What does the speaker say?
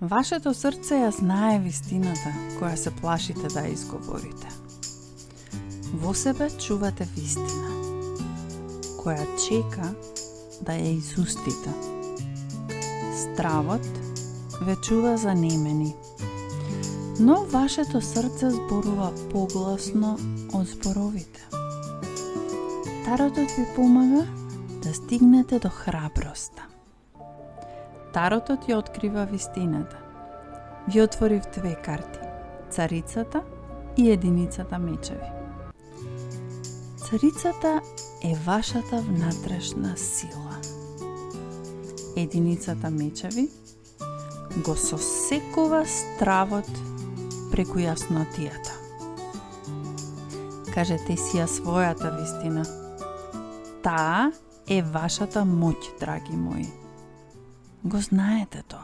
Вашето срце ја знае вистината која се плашите да ја изговорите. Во себе чувате вистина, која чека да ја изустите. Стравот ве чува занемени, но вашето срце зборува погласно од зборовите. Таротот ви помага да стигнете до храброста. Таротот ја открива вистината. Ви отворив две карти, царицата и единицата мечеви. Царицата е вашата внатрешна сила. Единицата мечеви го сосекува стравот преку јаснотијата. Кажете си ја својата вистина. Таа е вашата моќ, драги мои. Го знаете тоа.